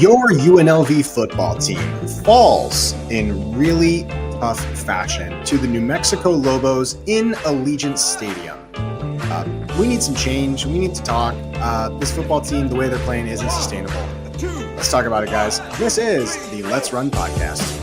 Your UNLV football team falls in really tough fashion to the New Mexico Lobos in Allegiant Stadium. We need some change. We need to talk. This football team, the way they're playing, isn't sustainable. Let's talk about it, guys. This is the Let's Run podcast.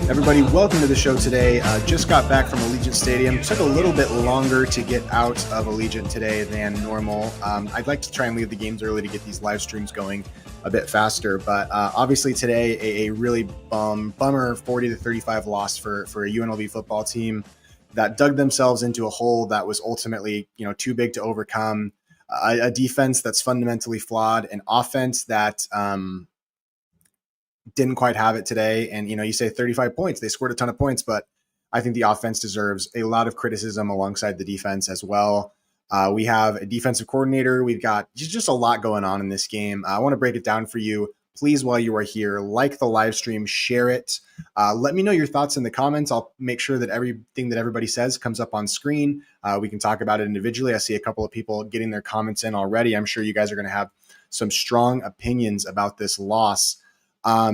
Everybody, welcome to the show today. Just got back from Allegiant Stadium. Took a little bit longer to get out of Allegiant today than normal. I'd like to try and leave the games early to get these live streams going a bit faster. But obviously today, a really bummer 40-35 loss for a UNLV football team that dug themselves into a hole that was ultimately, too big to overcome. A defense that's fundamentally flawed, an offense that didn't quite have it today. And, you say 35 points, they scored a ton of points, but I think the offense deserves a lot of criticism alongside the defense as well. We have a defensive coordinator. We've got just a lot going on in this game. I want to break it down for you. Please, while you are here, like the live stream, share it. Let me know your thoughts in the comments. I'll make sure that everything that everybody says comes up on screen. We can talk about it individually. I see a couple of people getting their comments in already. I'm sure you guys are going to have some strong opinions about this loss. I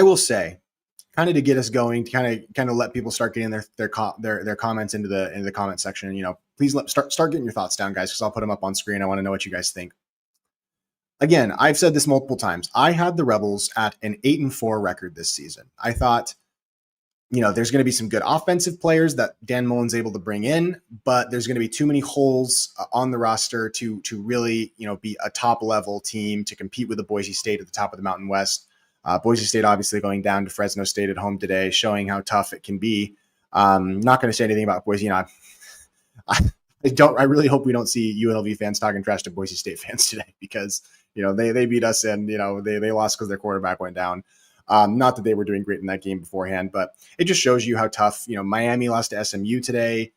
will say, kind of to get us going, to kind of let people start getting their comments into the comment section. Please start getting your thoughts down, guys, because I'll put them up on screen. I want to know what you guys think. Again, I've said this multiple times. I had the Rebels at an 8-4 record this season. I thought, there's going to be some good offensive players that Dan Mullen's able to bring in, but there's going to be too many holes on the roster to really, be a top level team to compete with the Boise State at the top of the Mountain West. Boise State obviously going down to Fresno State at home today, showing how tough it can be. Not going to say anything about Boise. I really hope we don't see UNLV fans talking trash to Boise State fans today because, they beat us and, they lost because their quarterback went down. Not that they were doing great in that game beforehand, but it just shows you how tough, Miami lost to SMU today.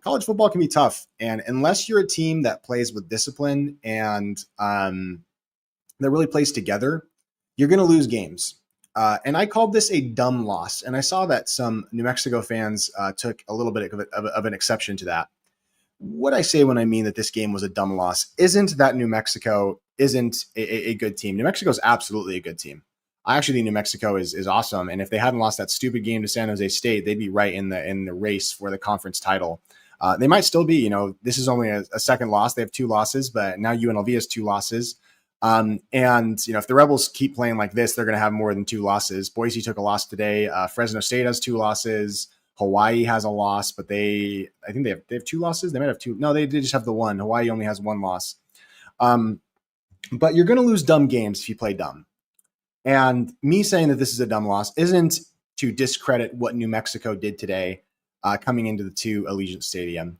College football can be tough. And unless you're a team that plays with discipline and that really plays together, you're going to lose games. And I called this a dumb loss. And I saw that some New Mexico fans took a little bit of an exception to that. What I say when I mean that this game was a dumb loss isn't that New Mexico isn't a good team. New Mexico is absolutely a good team. I actually think New Mexico is awesome. And if they hadn't lost that stupid game to San Jose State, they'd be right in the race for the conference title. They might still be, this is only a second loss. They have 2 losses, but now UNLV has 2 losses. And, if the Rebels keep playing like this, they're going to have more than 2 losses. Boise took a loss today. Fresno State has 2 losses. Hawaii has a loss, but I think they have 2 losses. They might have 2. No, they just have the 1. Hawaii only has 1 loss. But you're going to lose dumb games if you play dumb. And me saying that this is a dumb loss isn't to discredit what New Mexico did today coming into the Allegiant Stadium.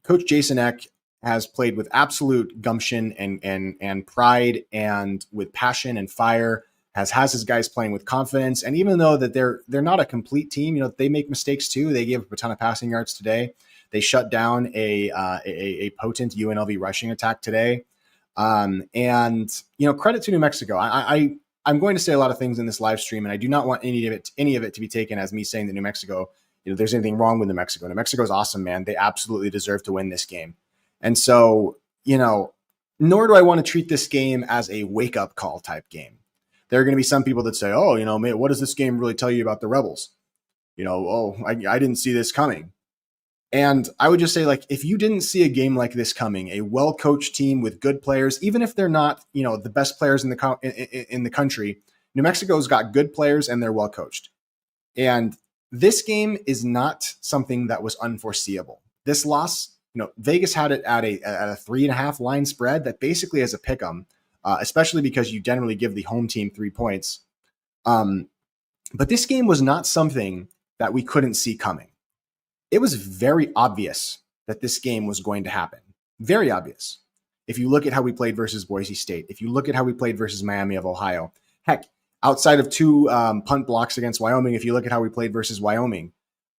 Coach Jason Eck has played with absolute gumption and pride and with passion and fire, has his guys playing with confidence. And even though that they're not a complete team, they make mistakes too. They gave up a ton of passing yards today. They shut down a potent UNLV rushing attack today. And credit to New Mexico. I'm going to say a lot of things in this live stream, and I do not want any of it to be taken as me saying that New Mexico, there's anything wrong with New Mexico. New Mexico is awesome, man. They absolutely deserve to win this game. And so, Nor do I want to treat this game as a wake-up call type game. There are going to be some people that say, oh, man, what does this game really tell you about the Rebels? I didn't see this coming. And I would just say, like, if you didn't see a game like this coming, a well-coached team with good players, even if they're not, the best players in the country, New Mexico's got good players and they're well-coached. And this game is not something that was unforeseeable. This loss, Vegas had it at a 3.5 line spread that basically is a pick 'em, especially because you generally give the home team 3 points. But this game was not something that we couldn't see coming. It was very obvious that this game was going to happen. Very obvious. If you look at how we played versus Boise State, if you look at how we played versus Miami of Ohio, heck, outside of 2 punt blocks against Wyoming, if you look at how we played versus Wyoming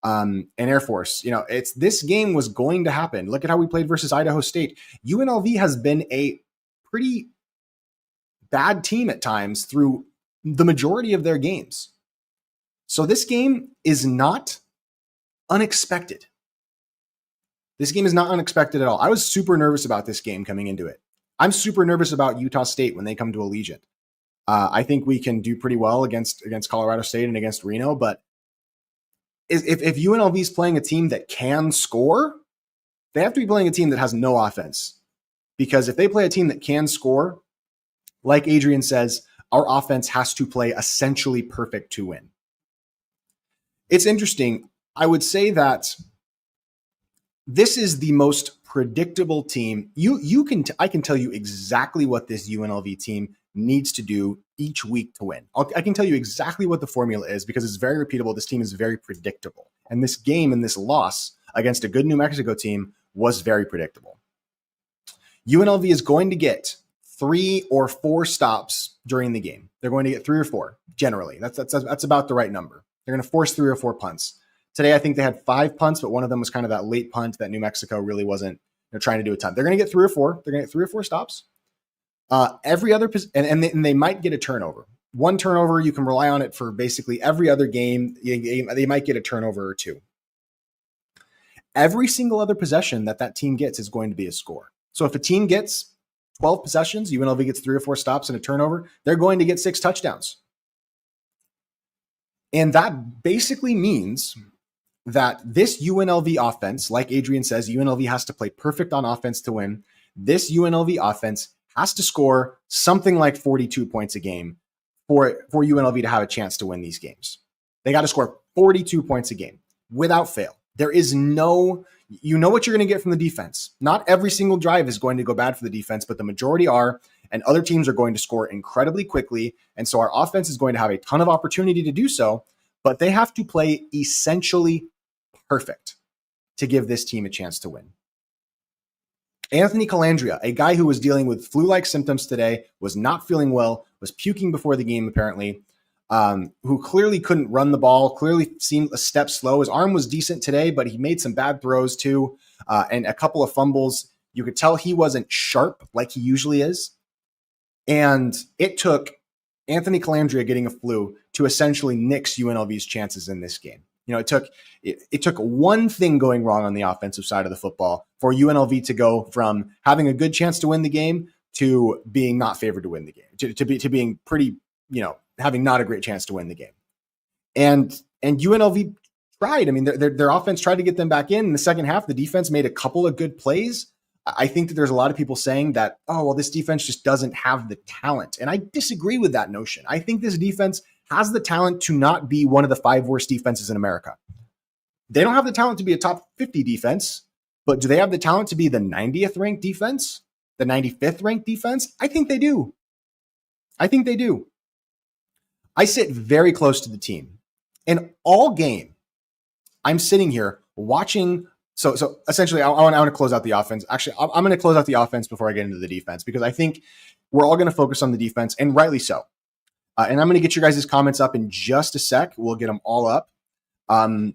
and Air Force, this game was going to happen. Look at how we played versus Idaho State. UNLV has been a pretty bad team at times through the majority of their games. So this game is not unexpected. This game is not unexpected at all. I was super nervous about this game coming into it. I'm super nervous about Utah State when they come to Allegiant. I think we can do pretty well against Colorado State and against Reno, but if UNLV is playing a team that can score, they have to be playing a team that has no offense. Because if they play a team that can score, like Adrian says, our offense has to play essentially perfect to win. It's interesting. I would say that this is the most predictable team. I can tell you exactly what this UNLV team needs to do each week to win. I can tell you exactly what the formula is because it's very repeatable. This team is very predictable. And this game and this loss against a good New Mexico team was very predictable. UNLV is going to get 3 or 4 stops during the game. They're going to get 3 or 4 generally. That's about the right number. They're going to force 3 or 4 punts. Today, I think they had 5 punts, but one of them was kind of that late punt that New Mexico really wasn't trying to do a ton. They're going to get 3 or 4. They're going to get 3 or 4 stops. Every other and they might get a turnover. One turnover, you can rely on it for basically every other game. They might get a turnover or 2. Every single other possession that team gets is going to be a score. So if a team gets 12 possessions, UNLV gets 3 or 4 stops and a turnover, they're going to get 6 touchdowns. And that basically means that this UNLV offense, like Adrian says, UNLV has to play perfect on offense to win. This UNLV offense has to score something like 42 points a game for UNLV to have a chance to win these games. They got to score 42 points a game without fail. There is what you're going to get from the defense. Not every single drive is going to go bad for the defense, but the majority are, and other teams are going to score incredibly quickly. And so our offense is going to have a ton of opportunity to do so, but they have to play essentially perfect to give this team a chance to win. Anthony Calandria, a guy who was dealing with flu-like symptoms today, was not feeling well, was puking before the game apparently, who clearly couldn't run the ball, clearly seemed a step slow. His arm was decent today, but he made some bad throws too, and a couple of fumbles. You could tell he wasn't sharp like he usually is. And it took Anthony Calandria getting a flu to essentially nix UNLV's chances in this game. It took one thing going wrong on the offensive side of the football for UNLV to go from having a good chance to win the game to being not favored to win the game, to being pretty, having not a great chance to win the game. And UNLV tried. I mean, their offense tried to get them back in the second half. The defense made a couple of good plays. I think that there's a lot of people saying that, this defense just doesn't have the talent. And I disagree with that notion. I think this defense has the talent to not be one of the 5 worst defenses in America. They don't have the talent to be a top 50 defense, but do they have the talent to be the 90th ranked defense? The 95th ranked defense? I think they do. I sit very close to the team. And all game, I'm sitting here watching. So essentially, I want to close out the offense. Actually, I'm going to close out the offense before I get into the defense, because I think we're all going to focus on the defense, and rightly so. And I'm going to get your guys' comments up in just a sec. We'll get them all up. The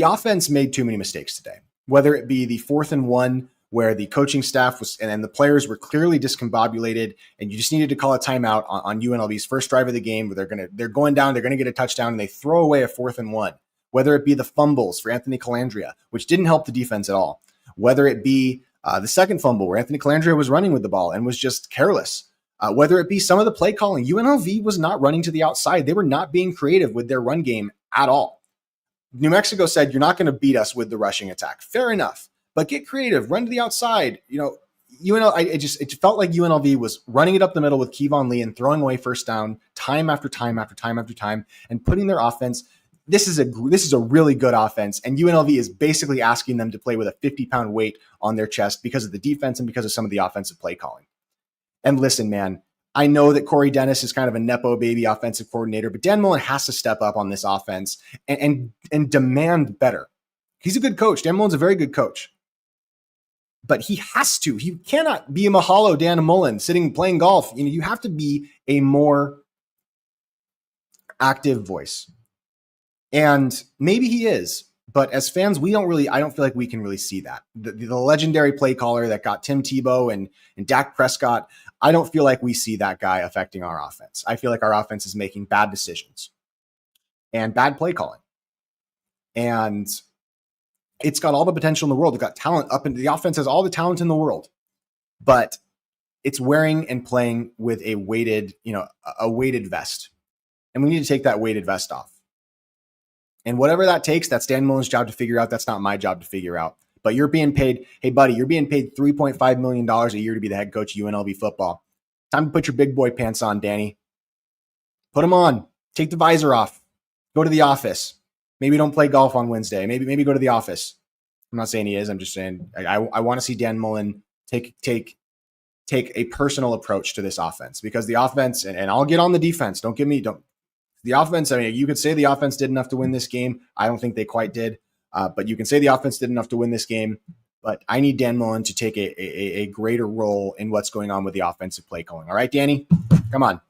offense made too many mistakes today, whether it be the 4th and 1, where the coaching staff was and the players were clearly discombobulated, and you just needed to call a timeout on UNLV's first drive of the game, where they're going down, they're going to get a touchdown, and they throw away a 4th and 1. Whether it be the fumbles for Anthony Calandria, which didn't help the defense at all, whether it be The second fumble where Anthony Calandria was running with the ball and was just careless. Whether it be some of the play calling, UNLV was not running to the outside. They were not being creative with their run game at all. New Mexico said, you're not going to beat us with the rushing attack. Fair enough. But get creative, run to the outside. It felt like UNLV was running it up the middle with Kevon Lee and throwing away first down time after time after time after time and putting their offense. This is a really good offense, and UNLV is basically asking them to play with a 50-pound weight on their chest because of the defense and because of some of the offensive play calling. And listen, man, I know that Corey Dennis is kind of a Nepo baby offensive coordinator, but Dan Mullen has to step up on this offense and demand better. He's a good coach. Dan Mullen's a very good coach. But he has to. He cannot be a Mahalo Dan Mullen sitting playing golf. You have to be a more active voice. And maybe he is. But as fans, I don't feel like we can really see that. The legendary play caller that got Tim Tebow and Dak Prescott, I don't feel like we see that guy affecting our offense. I feel like our offense is making bad decisions and bad play calling. And it's got all the potential in the world. It's got talent up, and the offense has all the talent in the world. But it's wearing and playing with a weighted vest. And we need to take that weighted vest off. And whatever that takes, that's Dan Mullen's job to figure out. That's not my job to figure out. But you're being paid, hey, buddy, you're being paid $3.5 million a year to be the head coach of UNLV football. Time to put your big boy pants on, Danny. Put them on. Take the visor off. Go to the office. Maybe don't play golf on Wednesday. Maybe go to the office. I'm not saying he is. I'm just saying I want to see Dan Mullen take a personal approach to this offense, because the offense, and I'll get on the defense. The offense, I mean, you could say the offense did enough to win this game. I don't think they quite did. But you can say the offense did enough to win this game. But I need Dan Mullen to take a greater role in what's going on with the offensive play calling. All right, Danny? Come on.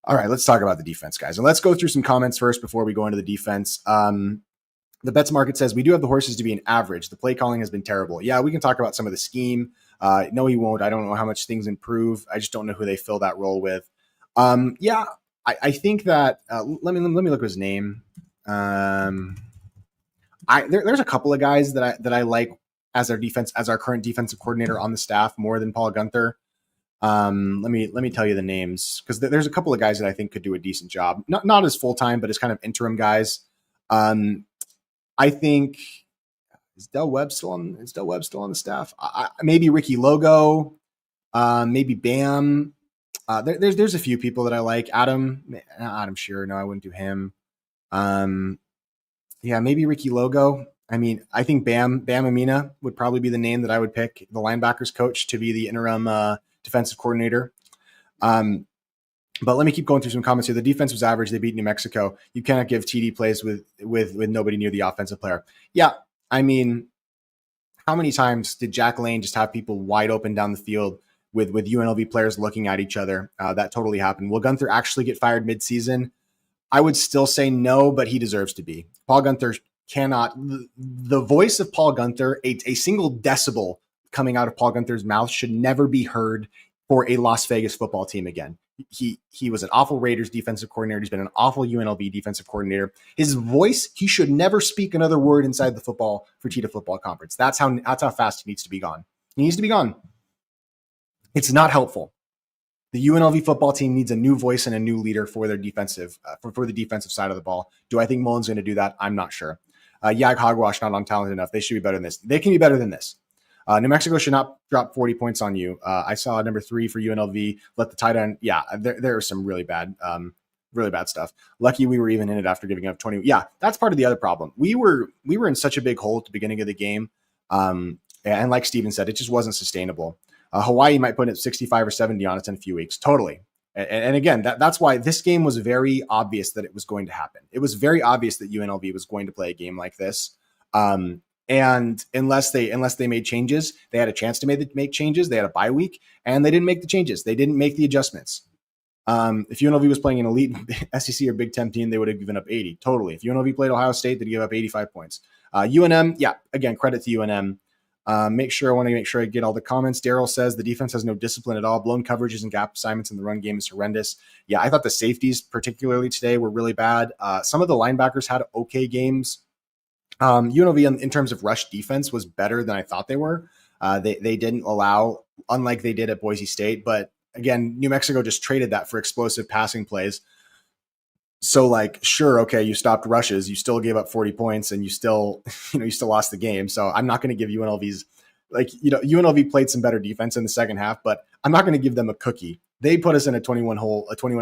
All right, let's talk about the defense, guys. And let's go through some comments first before we go into the defense. The Bets Market says, we do have the horses to be an average. The play calling has been terrible. Yeah, we can talk about some of the scheme. No, he won't. I don't know how much things improve. I just don't know who they fill that role with. I think that let me look at his name. There's a couple of guys that I like as our current defensive coordinator on the staff more than Paul Gunther. Let me tell you the names, because there's a couple of guys that I think could do a decent job. Not as full time, but as kind of interim guys. I think is Del Webb still on the staff? Maybe Ricky Logo, maybe Bam. There's a few people that I like. Adam Shearer. No, I wouldn't do him. Maybe Ricky Logo. I mean, I think Bam Amina would probably be the name that I would pick, the linebackers coach, to be the interim defensive coordinator. But let me keep going through some comments here. The defense was average. They beat New Mexico. You cannot give TD plays with nobody near the offensive player. Yeah, I mean, how many times did Jack Lane just have people wide open down the field with UNLV players looking at each other? That totally happened. Will Gunther actually get fired midseason? I would still say no, but he deserves to be. Paul Gunther cannot. The voice of Paul Gunther, a single decibel coming out of Paul Gunther's mouth should never be heard for a Las Vegas football team again. He was an awful Raiders defensive coordinator. He's been an awful UNLV defensive coordinator. His voice, he should never speak another word inside the Fertitta Football Conference. That's how fast he needs to be gone. He needs to be gone. It's not helpful. The UNLV football team needs a new voice and a new leader for their defensive, for the defensive side of the ball. Do I think Mullen's going to do that? I'm not sure. Yag Hogwash, not on talent enough. They should be better than this. They can be better than this. New Mexico should not drop 40 points on you. I saw number 3 for UNLV. Let the tight end. Yeah, there was some really bad stuff. Lucky we were even in it after giving up 20. Yeah, that's part of the other problem. We were in such a big hole at the beginning of the game. And like Steven said, it just wasn't sustainable. Hawaii might put it 65 or 70 on us in a few weeks. Totally. And again, that's why this game was very obvious that it was going to happen. It was very obvious that UNLV was going to play a game like this. And unless they made changes, they had a chance to make changes. They had a bye week, and they didn't make the changes. They didn't make the adjustments. If UNLV was playing an elite SEC or Big Ten team, they would have given up 80. Totally. If UNLV played Ohio State, they'd give up 85 points. UNM, yeah, again, credit to UNM. I want to make sure I get all the comments. Daryl says the defense has no discipline at all. Blown coverages and gap assignments in the run game is horrendous. Yeah, I thought the safeties, particularly today, were really bad. Some of the linebackers had okay games. UNLV in terms of rush defense was better than I thought they were. They didn't allow, unlike they did at Boise State. But again, New Mexico just traded that for explosive passing plays. So like, sure, okay, you stopped rushes, you still gave up 40 points, and you still, you still lost the game. So I'm not going to give UNLV's, like, UNLV played some better defense in the second half, but I'm not going to give them a cookie. They put us in a 21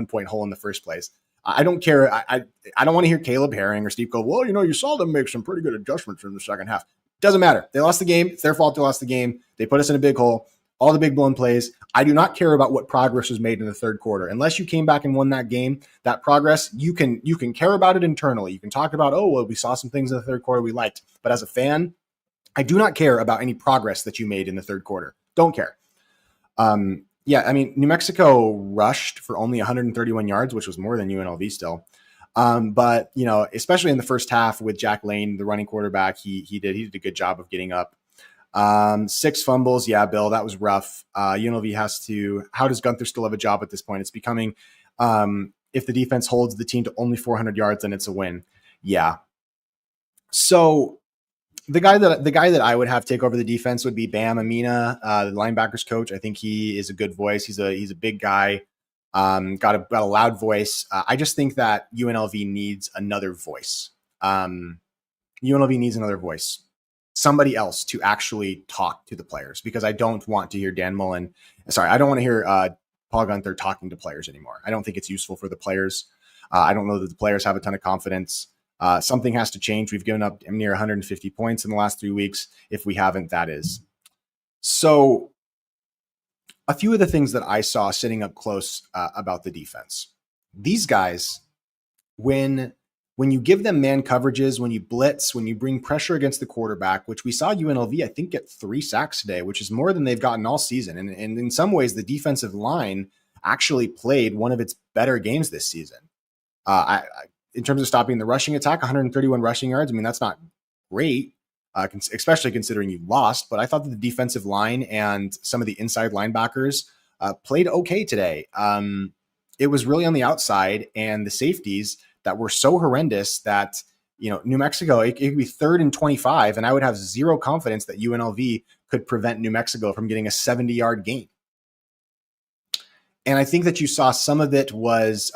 point hole in the first place. I don't care. I don't want to hear Caleb Herring or Steve go, well, you saw them make some pretty good adjustments in the second half. Doesn't matter. They lost the game. It's their fault they lost the game. They put us in a big hole. All the big blown plays. I do not care about what progress was made in the third quarter. Unless you came back and won that game, that progress, you can care about it internally. You can talk about, oh, well, we saw some things in the third quarter we liked. But as a fan, I do not care about any progress that you made in the third quarter. Don't care. New Mexico rushed for only 131 yards, which was more than UNLV still. But especially in the first half with Jack Lane, the running quarterback, he did a good job of getting up. 6 fumbles. Yeah, Bill, that was rough. UNLV how does Gunther still have a job at this point? It's becoming, if the defense holds the team to only 400 yards, then it's a win. Yeah. So the guy that I would have take over the defense would be Bam Amina, the linebackers coach. I think he is a good voice. He's a big guy. Got a loud voice. I just think that UNLV needs another voice. UNLV needs another voice. Somebody else to actually talk to the players, because I don't want to hear I don't want to hear Paul Gunther talking to players anymore. I don't think it's useful for the players. I don't know that the players have a ton of confidence. Something has to change. We've given up near 150 points in the last 3 weeks. If we haven't, that is. So a few of the things that I saw sitting up close about the defense. These guys, when you give them man coverages, when you blitz, when you bring pressure against the quarterback, which we saw UNLV, I think, get 3 sacks today, which is more than they've gotten all season. And in some ways, the defensive line actually played one of its better games this season. In terms of stopping the rushing attack, 131 rushing yards. I mean, that's not great, especially considering you lost. But I thought that the defensive line and some of the inside linebackers played okay today. It was really on the outside and the safeties that were so horrendous that, New Mexico, it could be 3rd and 25, and I would have zero confidence that UNLV could prevent New Mexico from getting a 70-yard gain. And I think that you saw some of it was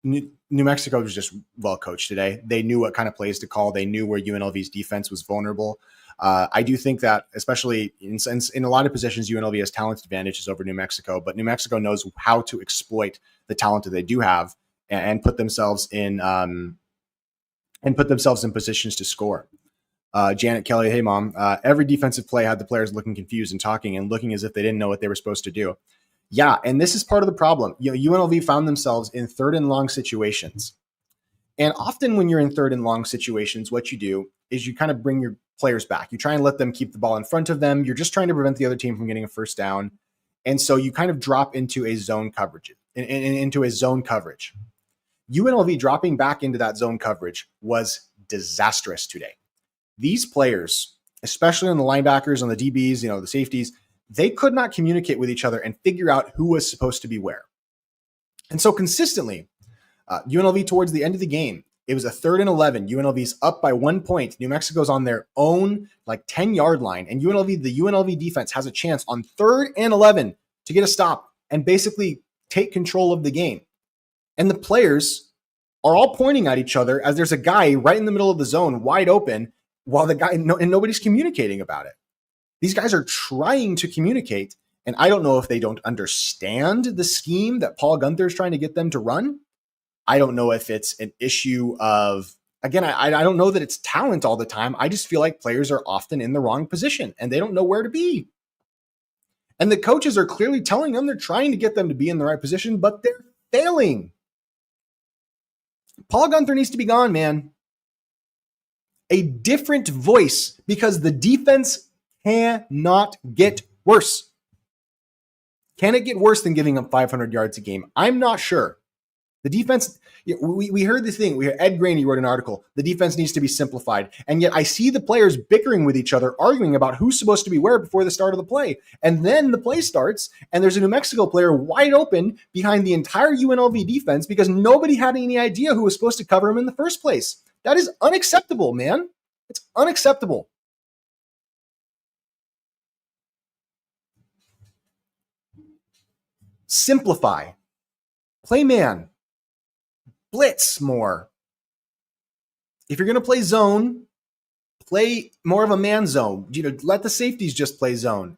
New Mexico was just well coached today. They knew what kind of plays to call. They knew where UNLV's defense was vulnerable. I do think that, especially in a lot of positions, UNLV has talent advantages over New Mexico, but New Mexico knows how to exploit the talent that they do have and put themselves in positions to score. Janet Kelly, hey mom. Every defensive play had the players looking confused and talking and looking as if they didn't know what they were supposed to do. Yeah, and this is part of the problem. UNLV found themselves in 3rd and long situations. And often when you're in 3rd and long situations, what you do is you kind of bring your players back. You try and let them keep the ball in front of them. You're just trying to prevent the other team from getting a first down. And so you kind of drop into a zone coverage, into a zone coverage. UNLV dropping back into that zone coverage was disastrous today. These players, especially on the linebackers, on the DBs, the safeties, they could not communicate with each other and figure out who was supposed to be where. And so consistently, UNLV towards the end of the game, it was a 3rd and 11. UNLV's up by 1 point. New Mexico's on their own 10-yard line. And the UNLV defense has a chance on 3rd and 11 to get a stop and basically take control of the game. And the players are all pointing at each other as there's a guy right in the middle of the zone, wide open, while and nobody's communicating about it. These guys are trying to communicate, and I don't know if they don't understand the scheme that Paul Gunther is trying to get them to run. I don't know if it's an issue of, again, I don't know that it's talent all the time. I just feel like players are often in the wrong position, and they don't know where to be. And the coaches are clearly telling them they're trying to get them to be in the right position, but they're failing. Paul Gunther needs to be gone, man. A different voice, because the defense cannot get worse. Can it get worse than giving up 500 yards a game? I'm not sure. The defense, we heard this thing. Ed Graney wrote an article. The defense needs to be simplified. And yet I see the players bickering with each other, arguing about who's supposed to be where before the start of the play. And then the play starts, and there's a New Mexico player wide open behind the entire UNLV defense because nobody had any idea who was supposed to cover him in the first place. That is unacceptable, man. It's unacceptable. Simplify. Play man. Blitz more. If you're going to play zone, play more of a man zone. Let the safeties just play zone.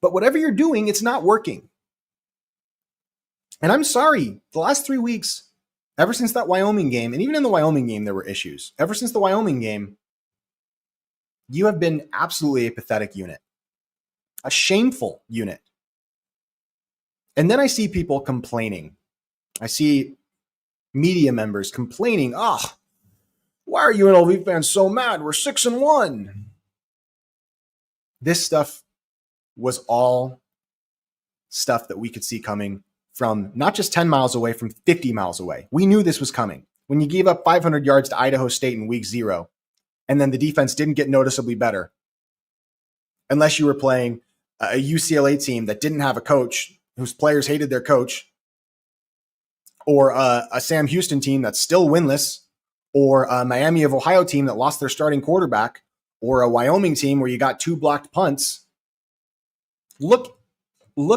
But whatever you're doing, it's not working. And I'm sorry, the last 3 weeks, ever since that Wyoming game, and even in the Wyoming game, there were issues. Ever since the Wyoming game, you have been absolutely a pathetic unit, a shameful unit. And then I see people complaining. I see media members complaining, why are UNLV fans so mad? We're 6-1. This stuff was all stuff that we could see coming from not just 10 miles away, from 50 miles away. We knew this was coming. When you gave up 500 yards to Idaho State in week 0, and then the defense didn't get noticeably better, unless you were playing a UCLA team that didn't have a coach, whose players hated their coach, or a Sam Houston team that's still winless, or a Miami of Ohio team that lost their starting quarterback, or a Wyoming team where you got 2 blocked punts. Look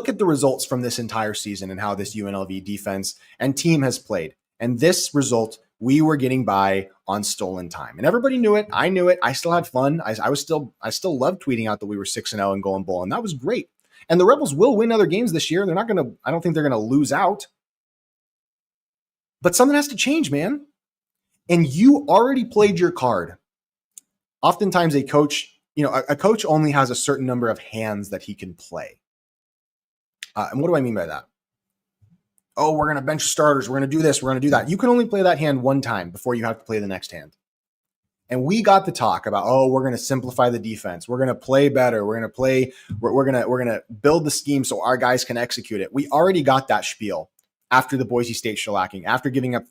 at the results from this entire season and how this UNLV defense and team has played. And this result, we were getting by on stolen time. And everybody knew it. I knew it. I still had fun. I still loved tweeting out that we were 6-0 and going bowl. And that was great. And the Rebels will win other games this year. I don't think they're going to lose out. But something has to change, man. And you already played your card. Oftentimes a coach only has a certain number of hands that he can play. And what do I mean by that? Oh, we're going to bench starters. We're going to do this. We're going to do that. You can only play that hand one time before you have to play the next hand. And we got the talk about, we're going to simplify the defense. We're going to play better. We're going to build the scheme so our guys can execute it. We already got that spiel after the Boise State shellacking, after giving up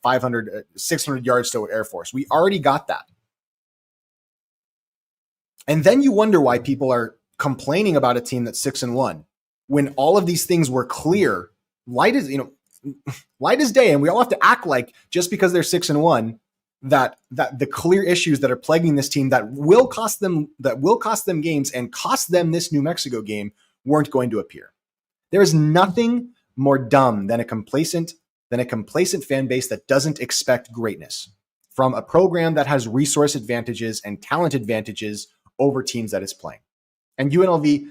600 yards to Air Force. We already got that. And then you wonder why people are complaining about a team that's 6-1 when all of these things were clear, light as day. And we all have to act like just because they're 6-1, that the clear issues that are plaguing this team that will cost them games and cost them this New Mexico game weren't going to appear. There is nothing more dumb than a complacent fan base that doesn't expect greatness from a program that has resource advantages and talent advantages over teams that it's playing. And UNLV,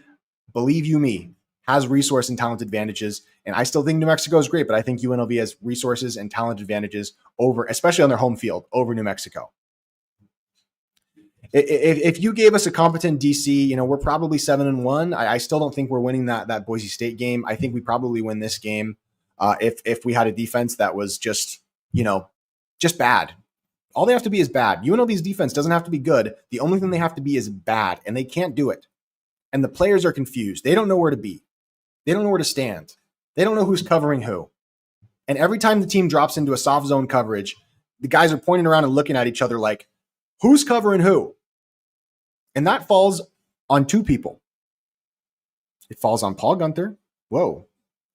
believe you me, has resource and talent advantages. And I still think New Mexico is great, but I think UNLV has resources and talent advantages over, especially on their home field, over New Mexico. If you gave us a competent DC, we're probably 7-1. I still don't think we're winning that Boise State game. I think we probably win this game if we had a defense that was just bad. All they have to be is bad. UNLV's defense doesn't have to be good. The only thing they have to be is bad, and they can't do it. And the players are confused. They don't know where to be. They don't know where to stand. They don't know who's covering who. And every time the team drops into a soft zone coverage, the guys are pointing around and looking at each other like, who's covering who? And that falls on 2 people. It falls on Paul Gunther. Whoa.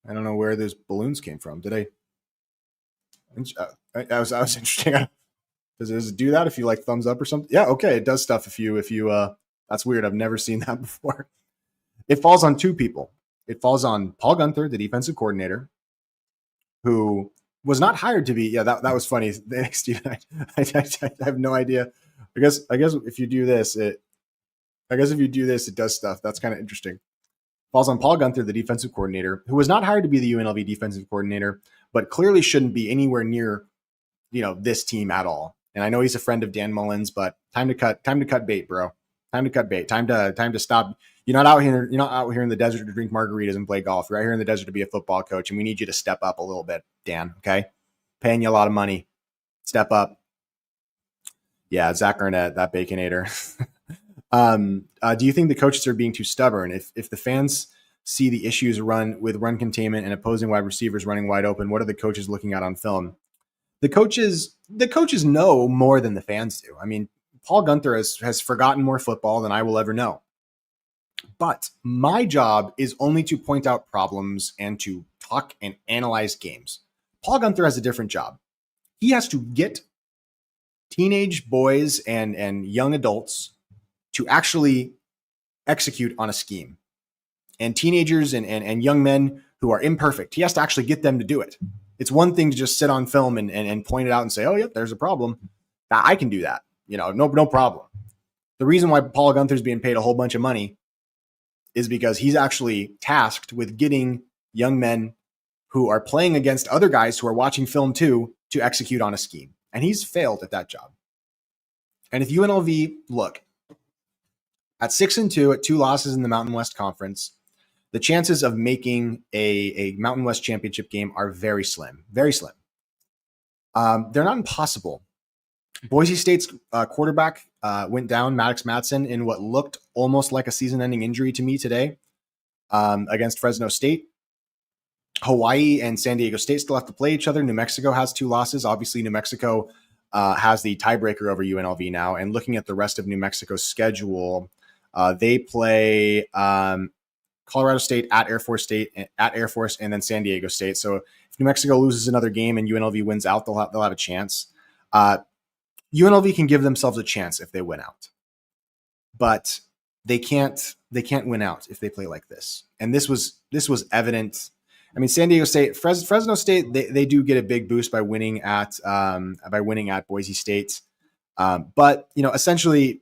I don't know where those balloons came from. Did I? That was interesting. Does it do that if you like thumbs up or something? Yeah, okay. It does stuff if you that's weird. I've never seen that before. It falls on 2 people. It falls on Paul Gunther, the defensive coordinator, who was not hired to be. Yeah, that was funny. The NXT, I have no idea. I guess if you do this, it does stuff. That's kind of interesting. Falls on Paul Gunther, the defensive coordinator, who was not hired to be the UNLV defensive coordinator, but clearly shouldn't be anywhere near, this team at all. And I know he's a friend of Dan Mullen's, but time to cut bait, bro. Time to cut bait. Time to stop. You're not out here in the desert to drink margaritas and play golf. You're out here in the desert to be a football coach, and we need you to step up a little bit, Dan. Okay, paying you a lot of money. Step up. Yeah, Zach Arnett, that Baconator. Do you think the coaches are being too stubborn? If the fans see the issues with run containment and opposing wide receivers running wide open, what are the coaches looking at on film? The coaches know more than the fans do. I mean, Paul Gunther has forgotten more football than I will ever know. But my job is only to point out problems and to talk and analyze games. Paul Gunther has a different job. He has to get teenage boys and young adults to actually execute on a scheme. and teenagers and young men who are imperfect. He has to actually get them to do it. It's one thing to just sit on film and point it out and say, oh, yep, there's a problem. I can do that. No problem. The reason why Paul Gunther's being paid a whole bunch of money is because he's actually tasked with getting young men who are playing against other guys who are watching film too to execute on a scheme. And he's failed at that job. And if UNLV, look, at 6-2, at 2 losses in the Mountain West Conference, the chances of making a Mountain West championship game are very slim, very slim. They're not impossible. Boise State's quarterback went down, Maddox Madsen, in what looked almost like a season-ending injury to me today against Fresno State. Hawaii and San Diego State still have to play each other. New Mexico has 2 losses. Obviously, New Mexico has the tiebreaker over UNLV now. And looking at the rest of New Mexico's schedule, they play Colorado State, at Air Force, and then San Diego State. So if New Mexico loses another game and UNLV wins out, they'll have a chance. UNLV can give themselves a chance if they win out, but they can't win out if they play like this. And this was evident. I mean, San Diego State, Fresno State, they do get a big boost by winning at Boise State. But essentially,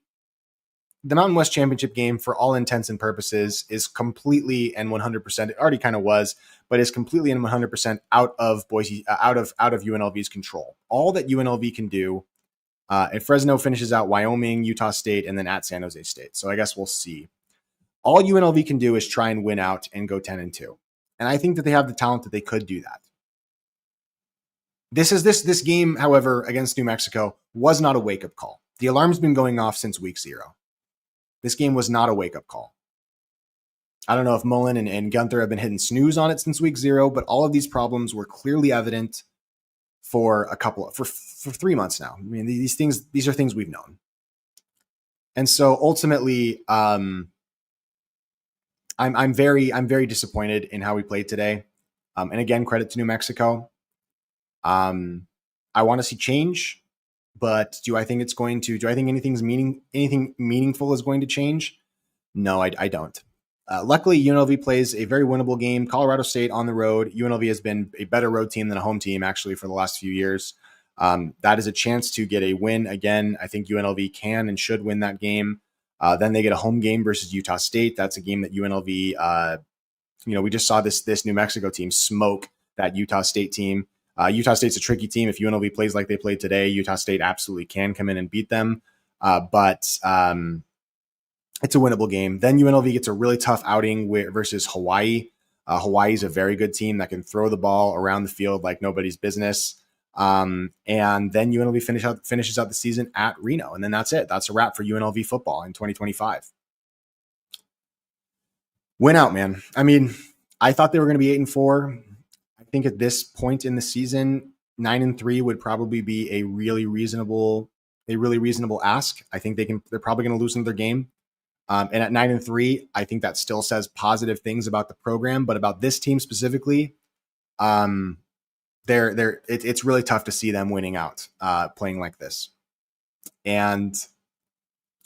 the Mountain West Championship game, for all intents and purposes, is completely and 100%. It already kind of was, but is completely and 100% out of UNLV's control. All that UNLV can do, and Fresno finishes out Wyoming, Utah State, and then at San Jose State. So I guess we'll see. All UNLV can do is try and win out and go 10-2. And I think that they have the talent that they could do that. This game, however, against New Mexico was not a wake-up call. The alarm's been going off since week 0. This game was not a wake-up call. I don't know if Mullen and Gunther have been hitting snooze on it since week 0, but all of these problems were clearly evident for 3 months now. I mean, these are things we've known. And so ultimately, I'm very disappointed in how we played today. And again, credit to New Mexico. I want to see change, but do I think anything meaningful is going to change? No, I don't. Luckily, UNLV plays a very winnable game. Colorado State on the road. UNLV has been a better road team than a home team, actually, for the last few years. That is a chance to get a win. Again, I think UNLV can and should win that game. Then they get a home game versus Utah State. That's a game that UNLV, we just saw this New Mexico team smoke that Utah State team. Utah State's a tricky team. If UNLV plays like they played today, Utah State absolutely can come in and beat them. But it's a winnable game. Then UNLV gets a really tough outing versus Hawaii. Hawaii's a very good team that can throw the ball around the field like nobody's business. And then UNLV finishes out the season at Reno. And then that's it. That's a wrap for UNLV football in 2025. Win out, man. I mean, I thought they were going to be 8-4. I think at this point in the season, 9-3 would probably be a really reasonable ask. I think they're probably going to lose another game. And at 9-3, I think that still says positive things about the program, but about this team specifically, it's really tough to see them winning out, playing like this. And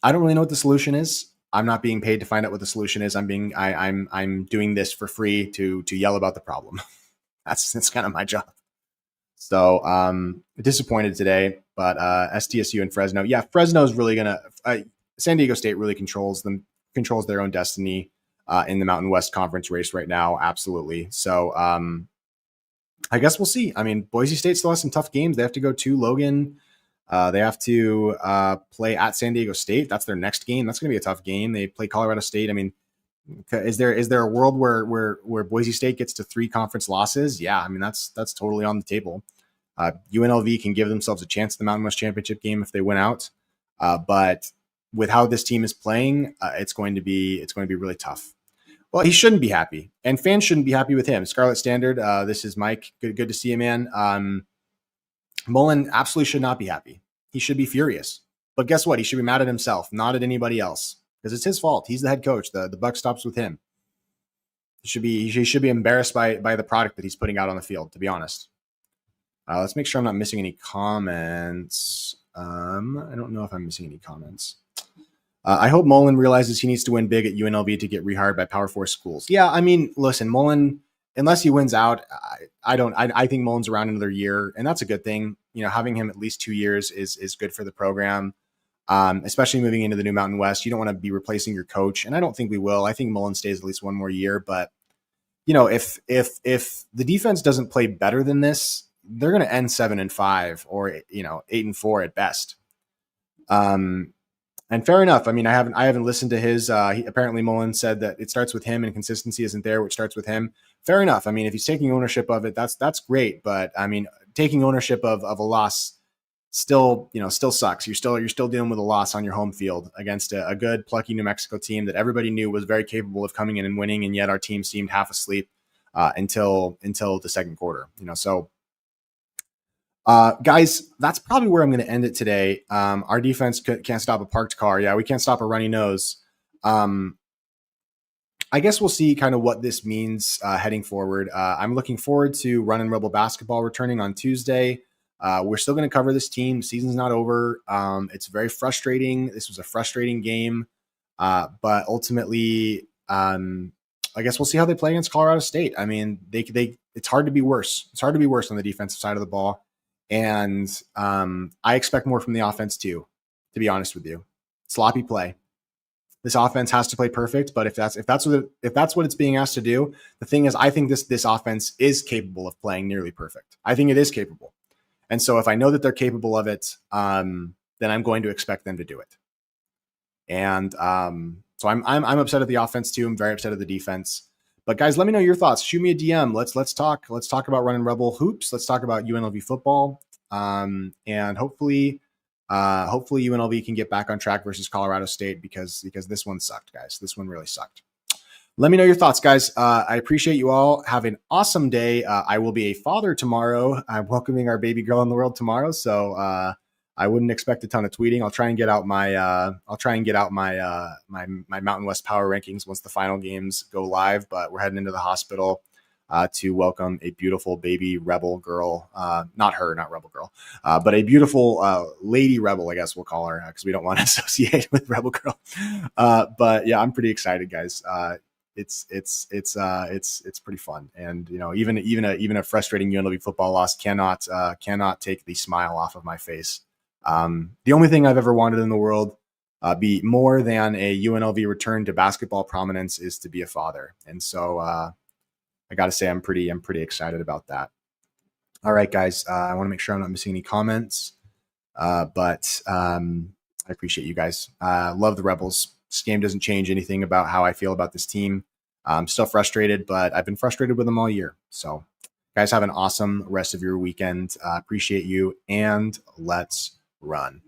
I don't really know what the solution is. I'm not being paid to find out what the solution is. I'm doing this for free to yell about the problem. That's kind of my job. So disappointed today, but SDSU and Fresno. Yeah, Fresno is really gonna. San Diego State really controls their own destiny in the Mountain West Conference race right now. Absolutely. So I guess we'll see. I mean, Boise State still has some tough games. They have to go to Logan. They have to play at San Diego State. That's their next game. That's going to be a tough game. They play Colorado State. I mean, is there a world where Boise State gets to 3 conference losses? Yeah, I mean that's totally on the table. UNLV can give themselves a chance at the Mountain West Championship game if they win out, but with how this team is playing, it's going to be really tough. Well, he shouldn't be happy, and fans shouldn't be happy with him. Scarlet Standard, this is Mike. Good to see you, man. Mullen absolutely should not be happy. He should be furious. But guess what? He should be mad at himself, not at anybody else, because it's his fault. He's the head coach. The buck stops with him. He should be embarrassed by the product that he's putting out on the field, to be honest. Let's make sure I'm not missing any comments. I don't know if I'm missing any comments. I hope Mullen realizes he needs to win big at UNLV to get rehired by Power Four schools. Yeah, I mean, listen, Mullen, unless he wins out, I don't. I think Mullen's around another year, and that's a good thing. You know, having him at least 2 years is good for the program, especially moving into the new Mountain West. You don't want to be replacing your coach, and I don't think we will. I think Mullen stays at least one more year, but you know, if the defense doesn't play better than this, they're going to end 7-5 or 8-4 at best. And fair enough. I mean, I haven't listened to his. Apparently Mullen said that it starts with him and consistency isn't there, which starts with him. Fair enough. I mean, if he's taking ownership of it, that's great. But I mean, taking ownership of a loss still sucks. You're still dealing with a loss on your home field against a good, plucky New Mexico team that everybody knew was very capable of coming in and winning, and yet our team seemed half asleep until the second quarter. So guys, that's probably where I'm going to end it today. Our defense can't stop a parked car. Yeah, we can't stop a runny nose. I guess we'll see kind of what this means heading forward. I'm looking forward to Runnin' Rebel basketball returning on Tuesday. We're still going to cover this team. The season's not over. It's very frustrating. This was a frustrating game, but ultimately, I guess we'll see how they play against Colorado State. I mean, it's hard to be worse. It's hard to be worse on the defensive side of the ball. And I expect more from the offense too, to be honest with you. Sloppy play. This offense has to play perfect, but if that's what it's being asked to do, the thing is, I think this offense is capable of playing nearly perfect. I think it is capable. And so if I know that they're capable of it, then I'm going to expect them to do it. And so I'm upset at the offense too. I'm very upset at the defense. But guys, let me know your thoughts. Shoot me a DM. Let's talk. Let's talk about Runnin' Rebel hoops. Let's talk about UNLV football. And hopefully UNLV can get back on track versus Colorado State because this one sucked, guys. This one really sucked. Let me know your thoughts, guys. I appreciate you all. Have an awesome day. I will be a father tomorrow. I'm welcoming our baby girl in the world tomorrow. So I wouldn't expect a ton of tweeting. I'll try and get out my Mountain West power rankings once the final games go live. But we're heading into the hospital to welcome a beautiful baby rebel girl. Not rebel girl, but a beautiful lady rebel, I guess we'll call her, because we don't want to associate with rebel girl. But yeah, I'm pretty excited, guys. It's pretty fun, and even a frustrating UNLV football loss cannot take the smile off of my face. The only thing I've ever wanted in the world, be more than a UNLV return to basketball prominence, is to be a father, and so I got to say I'm pretty excited about that. All right, guys, I want to make sure I'm not missing any comments, but I appreciate you guys. Love the Rebels. This game doesn't change anything about how I feel about this team. I'm still frustrated, but I've been frustrated with them all year. So guys, have an awesome rest of your weekend. Appreciate you, and let's run.